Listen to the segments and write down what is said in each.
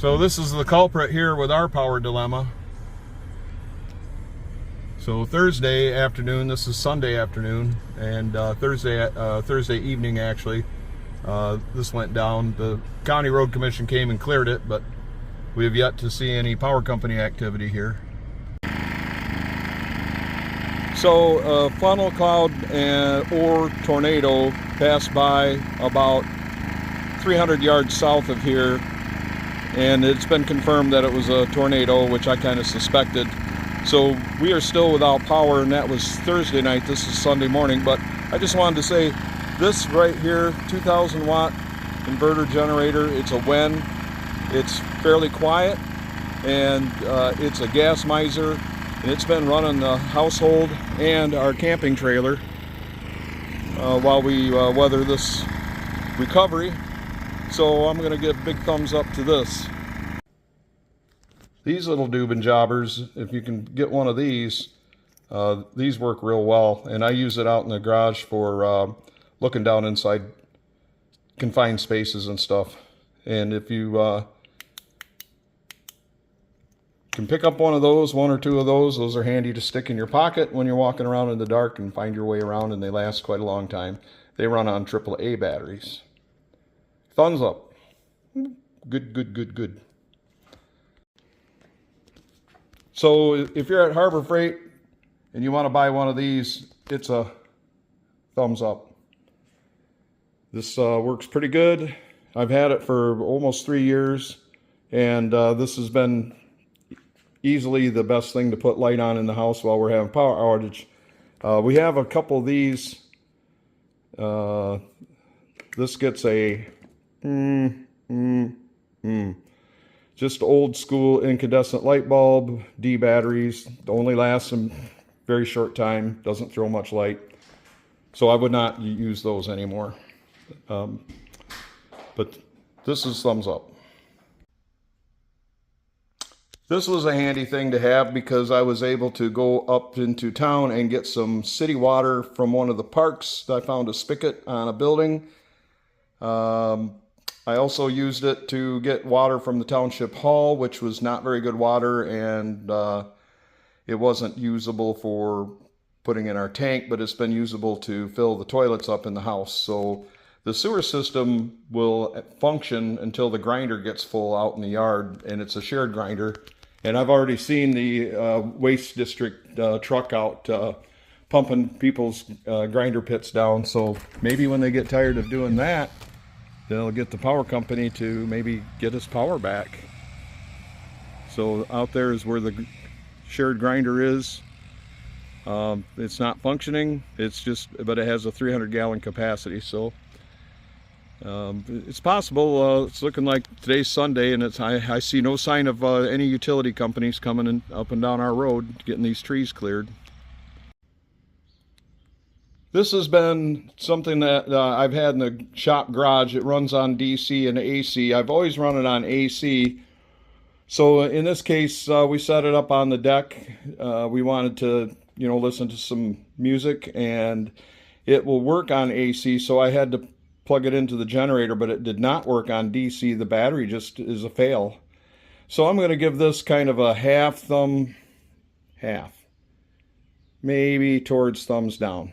So this is the culprit here with our power dilemma. So Thursday afternoon, this is Sunday afternoon, and Thursday evening actually, this went down. The County Road Commission came and cleared it, but we have yet to see any power company activity here. So a funnel cloud or tornado passed by about 300 yards south of here, and it's been confirmed that it was a tornado, which I kind of suspected. So we are still without power, and that was Thursday night. This is Sunday morning, but I just wanted to say this right here, 2,000 watt inverter generator. It's a WEN. It's fairly quiet, and it's a gas miser, and it's been running the household and our camping trailer while we weather this recovery. So I'm going to give a big thumbs up to this. These little doobin jobbers, if you can get one of these work real well, and I use it out in the garage for looking down inside confined spaces and stuff. And if you can pick up one of those, one or two of those are handy to stick in your pocket when you're walking around in the dark and find your way around, and they last quite a long time. They run on AAA batteries. Thumbs up. Good, good, good, good. So if you're at Harbor Freight and you want to buy one of these, it's a thumbs up. This works pretty good. I've had it for almost 3 years, and this has been easily the best thing to put light on in the house while we're having power outage. We have a couple of these. This gets a just old school incandescent light bulb, D batteries. Only lasts a very short time, doesn't throw much light. So I would not use those anymore. But this is thumbs up. This was a handy thing to have because I was able to go up into town and get some city water from one of the parks. I found a spigot on a building. I also used it to get water from the township hall, which was not very good water, and it wasn't usable for putting in our tank, but it's been usable to fill the toilets up in the house. So the sewer system will function until the grinder gets full out in the yard, and it's a shared grinder. And I've already seen the waste district truck out pumping people's grinder pits down. So maybe when they get tired of doing that, they'll get the power company to maybe get us power back. So out there is where the shared grinder is. It's not functioning. But it has a 300-gallon capacity. So it's possible. It's looking like today's Sunday, and I see no sign of any utility companies coming in up and down our road getting these trees cleared. This has been something that I've had in the shop garage. It runs on DC and AC. I've always run it on AC. So in this case, we set it up on the deck. We wanted to, listen to some music, and it will work on AC. So I had to plug it into the generator, but it did not work on DC. The battery just is a fail. So I'm going to give this kind of a half, maybe towards thumbs down.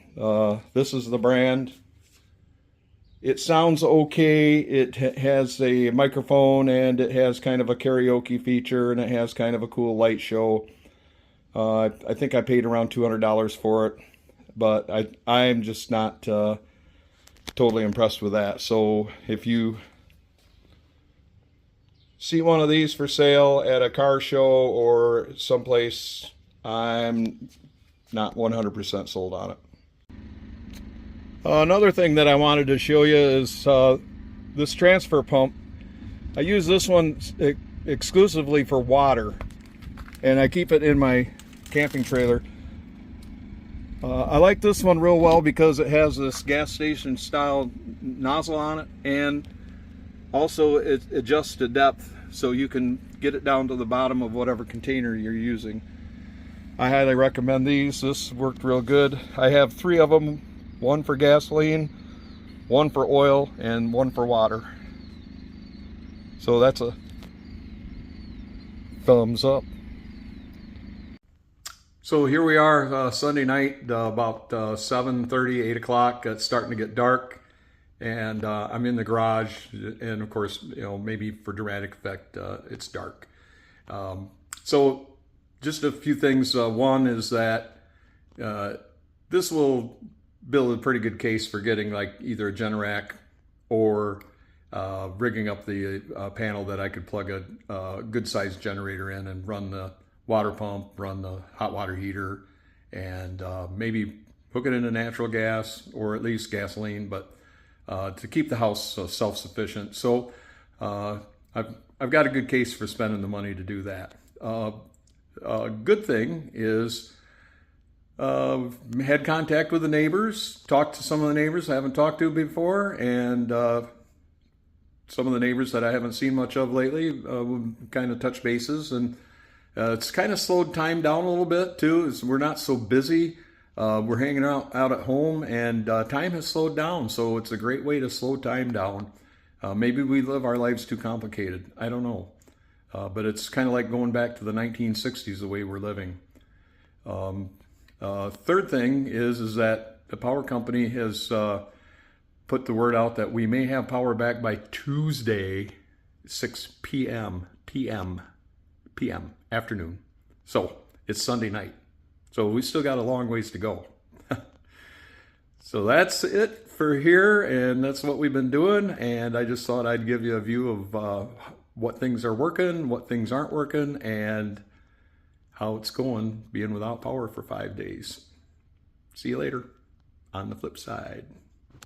This is the brand. It sounds okay. It has a microphone, and it has kind of a karaoke feature, and it has kind of a cool light show. I think I paid around $200 for it, but I'm just not totally impressed with that. So if you see one of these for sale at a car show or someplace, I'm not 100% sold on it. Another thing that I wanted to show you is this transfer pump. I use this one exclusively for water, and I keep it in my camping trailer. I like this one real well because it has this gas station style nozzle on it, and also it adjusts to depth so you can get it down to the bottom of whatever container you're using. I highly recommend these. This worked real good. I have 3 of them, one for gasoline, one for oil, and one for water. So that's a thumbs up. So here we are Sunday night, about 7:30, 8 o'clock. It's starting to get dark, and I'm in the garage, and of course, maybe for dramatic effect, it's dark. So just a few things. One is that this will build a pretty good case for getting like either a Generac or rigging up the panel that I could plug a good sized generator in and run the water pump, run the hot water heater, and maybe hook it into natural gas or at least gasoline, but to keep the house self-sufficient. So I've got a good case for spending the money to do that. A good thing is had contact with the neighbors, talked to some of the neighbors I haven't talked to before, and some of the neighbors that I haven't seen much of lately, kind of touch bases, and it's kind of slowed time down a little bit too. We're not so busy. We're hanging out at home, and time has slowed down, so it's a great way to slow time down. Maybe we live our lives too complicated. I don't know. But it's kind of like going back to the 1960s, the way we're living. Third thing is that the power company has put the word out that we may have power back by Tuesday, 6 p.m. Afternoon. So it's Sunday night. So we still got a long ways to go. So that's it for here, and that's what we've been doing. And I just thought I'd give you a view of what things are working, what things aren't working, and how it's going being without power for 5 days. See you later on the flip side.